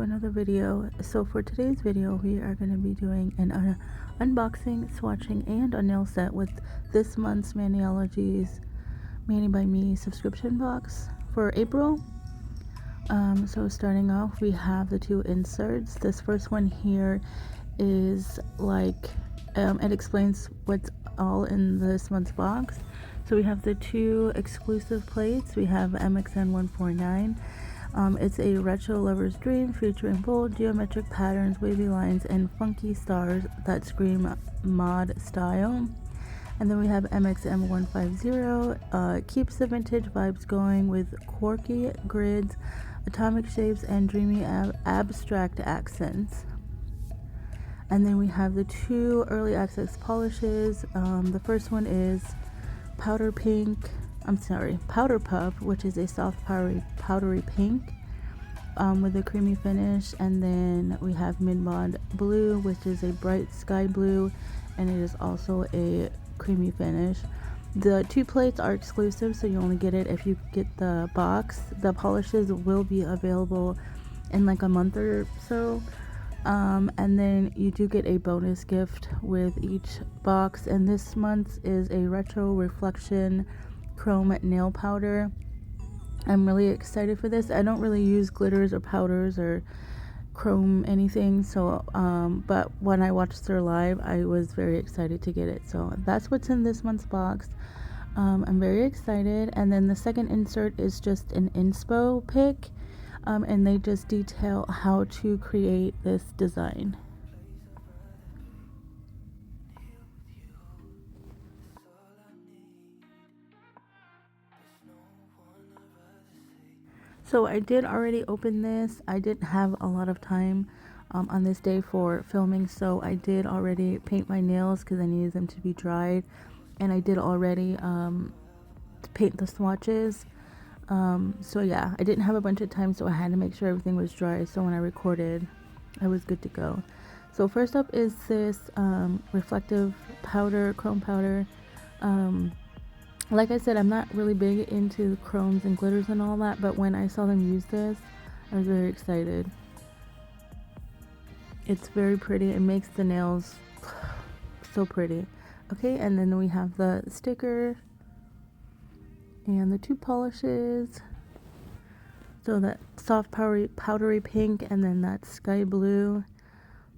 another video. So for today's video we are going to be doing an unboxing, swatching, and a nail set with this month's Maniology's Mani by Me subscription box for April. So starting off, we have the two inserts. This first one here is like it explains what's all in this month's box. So we have the two exclusive plates. We have MXN 149. It's a retro lover's dream featuring bold geometric patterns, wavy lines, and funky stars that scream mod style. And then we have MXM 150. Keeps the vintage vibes going with quirky grids, atomic shapes, and dreamy abstract accents. And then we have the two early access polishes. The first one is powder puff, which is a soft powdery pink with a creamy finish. And then we have mid-mod blue, which is a bright sky blue, and it is also a creamy finish. The two plates are exclusive, so you only get it if you get the box. The polishes will be available in like a month or so. And then you do get a bonus gift with each box, and this month's is a retro reflection chrome nail powder. I'm really excited for this. I don't really use glitters or powders or chrome anything, so but when I watched her live, I was very excited to get it. So that's what's in this month's box. I'm very excited. And then the second insert is just an inspo pic, and they just detail how to create this design. So I did already open this. I didn't have a lot of time on this day for filming, so I did already paint my nails because I needed them to be dried, and I did already paint the swatches. So yeah, I didn't have a bunch of time, so I had to make sure everything was dry, so when I recorded I was good to go. So first up is this reflective powder, chrome powder. Like I said, I'm not really big into chromes and glitters and all that, but when I saw them use this, I was very excited. It's very pretty. It makes the nails so pretty. Okay, and then we have the sticker and the two polishes. So that soft powdery pink, and then that sky blue.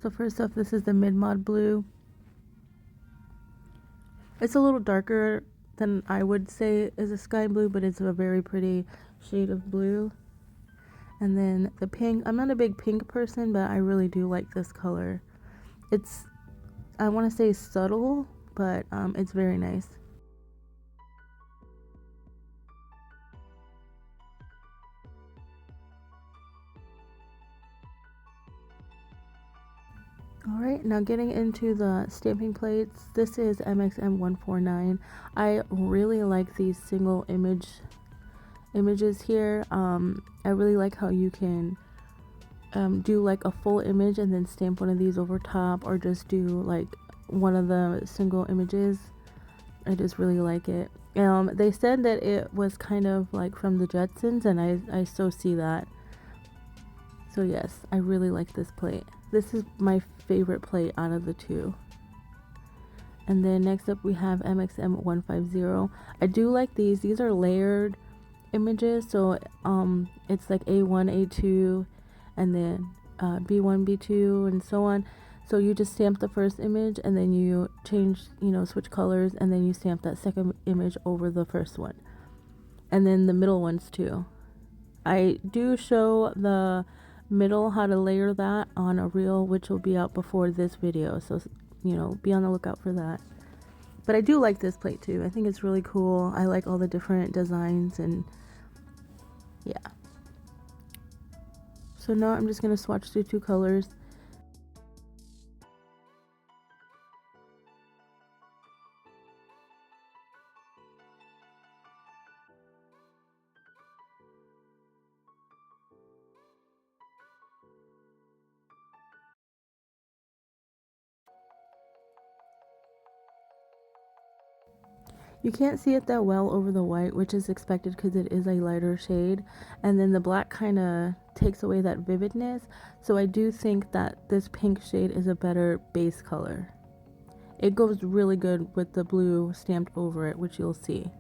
So first off, this is the mid-mod blue. It's a little darker than I would say is a sky blue, but it's a very pretty shade of blue. And then the pink, I'm not a big pink person, but I really do like this color. It's, I want to say subtle, but it's very nice. Alright, now getting into the stamping plates. This is MXM 149. I really like these single images here. I really like how you can do like a full image and then stamp one of these over top, or just do like one of the single images. I just really like it. They said that it was kind of like from the Jetsons, and I so see that. So yes, I really like this plate. This is my favorite plate out of the two. And then next up we have MXM 150. I do like these. These are layered images, so it's like A1, A2, and then B1, B2, and so on. So you just stamp the first image, and then you change, switch colors, and then you stamp that second image over the first one, and then the middle ones too. I do show the middle how to layer that on a reel, which will be out before this video, so be on the lookout for that. But I do like this plate too. I think it's really cool. I like all the different designs, and yeah. So now I'm just gonna swatch the two colors. You can't see it that well over the white, which is expected because it is a lighter shade, and then the black kind of takes away that vividness. So I do think that this pink shade is a better base color. It goes really good with the blue stamped over it, which you'll see.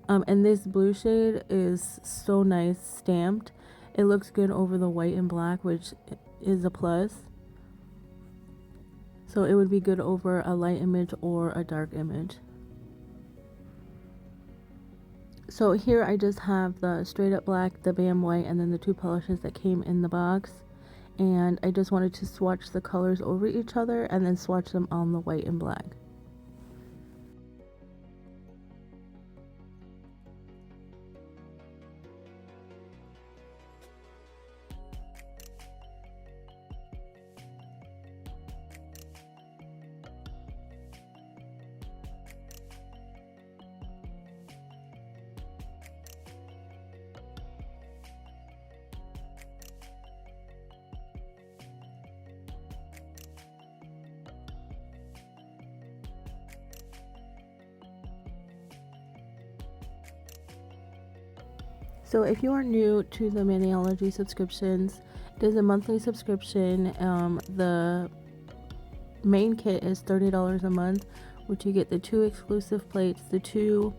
And this blue shade is so nice stamped. It looks good over the white and black, which is a plus. So it would be good over a light image or a dark image. So here I just have the straight up black, the Bam white, and then the 2 polishes that came in the box. And I just wanted to swatch the colors over each other and then swatch them on the white and black. So if you are new to the Maniology subscriptions, it is a monthly subscription. The main kit is $30 a month, which you get the 2 exclusive plates, the 2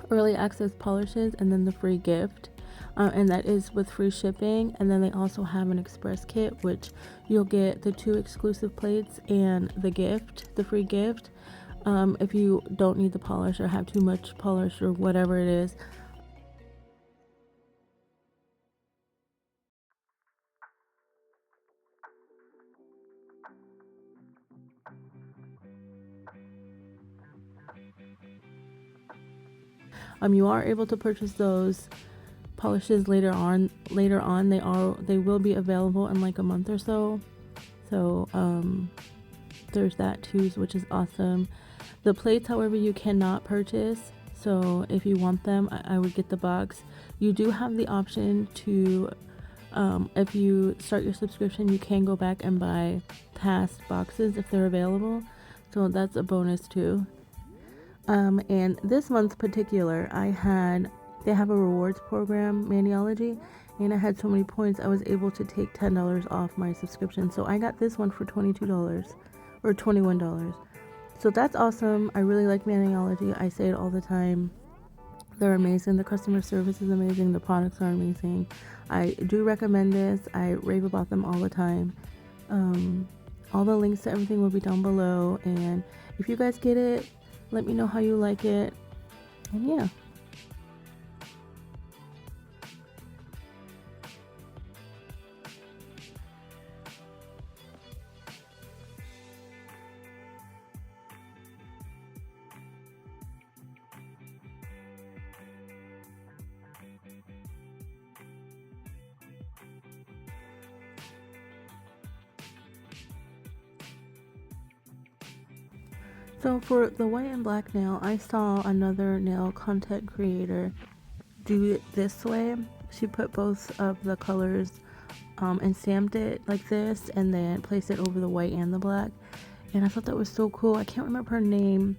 early access polishes, and then the free gift. And that is with free shipping. And then they also have an express kit, which you'll get the 2 exclusive plates and the gift, the free gift. If you don't need the polish or have too much polish or whatever it is. You are able to purchase those polishes later on. They will be available in like a month or so. So there's that too, which is awesome. The plates, however, you cannot purchase. So if you want them, I would get the box. You do have the option to, if you start your subscription, you can go back and buy past boxes if they're available. So that's a bonus too. And this month particular, they have a rewards program, Maniology, and I had so many points, I was able to take $10 off my subscription. So I got this one for $22 or $21. So that's awesome. I really like Maniology. I say it all the time. They're amazing. The customer service is amazing. The products are amazing. I do recommend this. I rave about them all the time. All the links to everything will be down below. And if you guys get it, let me know how you like it. And yeah. So for the white and black nail, I saw another nail content creator do it this way. She put both of the colors and stamped it like this and then placed it over the white and the black. And I thought that was so cool. I can't remember her name.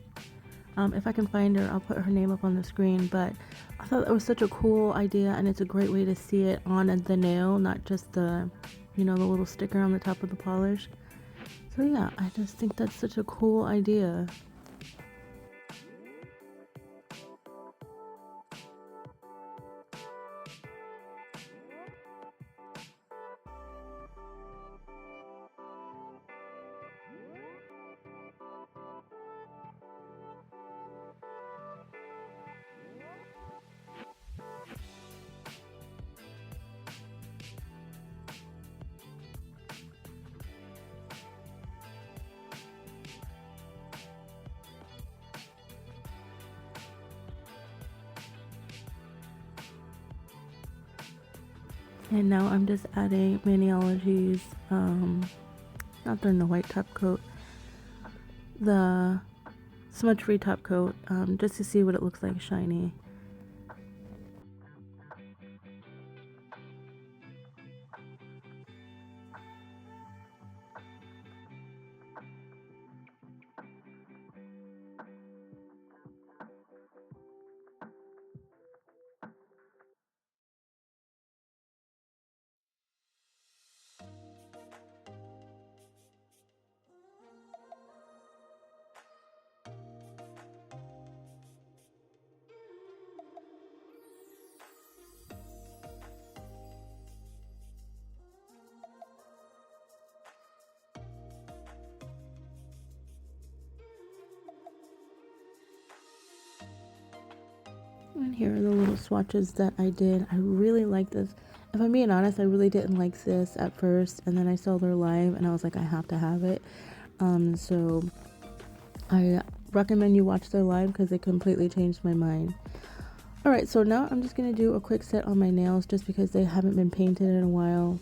If I can find her, I'll put her name up on the screen. But I thought that was such a cool idea, and it's a great way to see it on the nail, not just the, the little sticker on the top of the polish. So yeah, I just think that's such a cool idea. And now I'm just adding Maniology's, not during the white top coat, the smudge free top coat, just to see what it looks like shiny. And here are the little swatches that I did. I really like this. If I'm being honest, I really didn't like this at first, and then I saw their live and I was like, I have to have it. So I recommend you watch their live because it completely changed my mind. Alright, so now I'm just going to do a quick set on my nails just because they haven't been painted in a while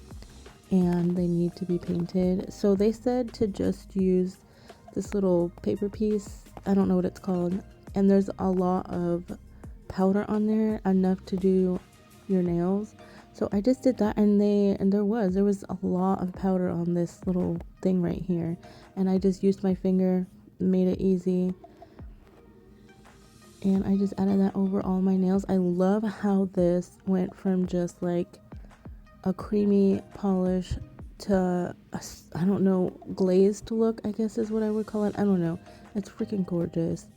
and they need to be painted. So they said to just use this little paper piece. I don't know what it's called. And there's a lot of powder on there, enough to do your nails. So I just did that, and there was a lot of powder on this little thing right here, and I just used my finger, made it easy, and I just added that over all my nails. I love how this went from just like a creamy polish to I don't know, glazed look, I guess is what I would call it. I don't know, it's freaking gorgeous.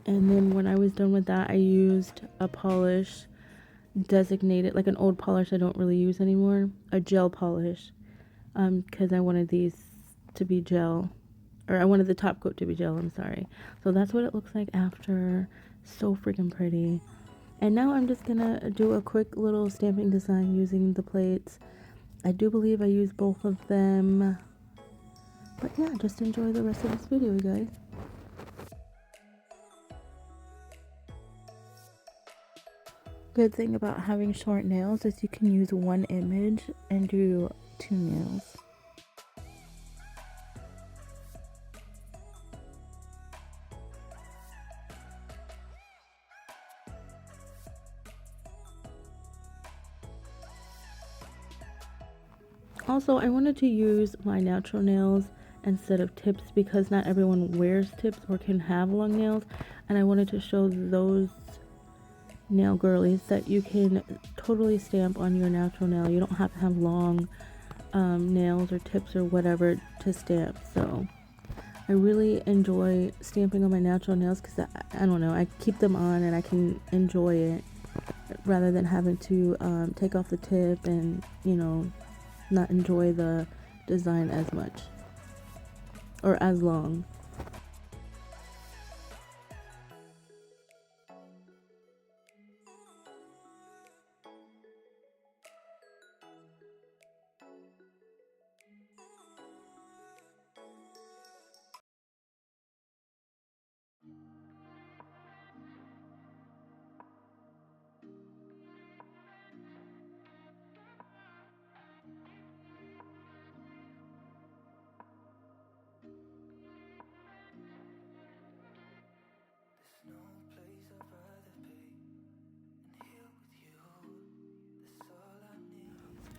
And then when I was done with that, I used a polish designated, like an old polish I don't really use anymore, a gel polish, because I wanted these to be gel, or I wanted the top coat to be gel, I'm sorry. So that's what it looks like after. So freaking pretty. And now I'm just gonna do a quick little stamping design using the plates. I do believe I used both of them, but yeah, just enjoy the rest of this video, guys. Good thing about having short nails is you can use one image and do 2 nails. Also, I wanted to use my natural nails instead of tips because not everyone wears tips or can have long nails, and I wanted to show those nail girlies that you can totally stamp on your natural nail. You don't have to have long nails or tips or whatever to stamp. So I really enjoy stamping on my natural nails because I don't know, I keep them on and I can enjoy it rather than having to take off the tip and, you know, not enjoy the design as much or as long.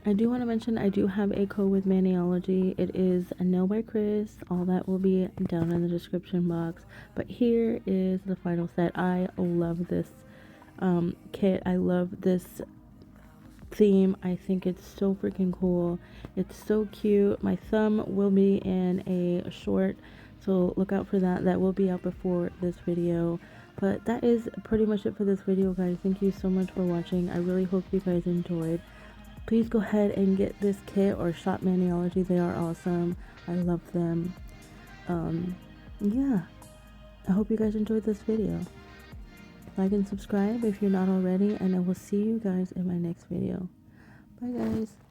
I do want to mention I do have a code with Maniology. It is a nail by Chris. All that will be down in the description box. But here is the final set. I love this kit. I love this theme. I think it's so freaking cool. It's so cute. My thumb will be in a short, so look out for that. That will be out before this video. But that is pretty much it for this video, guys. Thank you so much for watching. I really hope you guys enjoyed. Please go ahead and get this kit or shop Maniology. They are awesome. I love them. Yeah, I hope you guys enjoyed this video. Like and subscribe if you're not already, and I will see you guys in my next video. Bye, guys.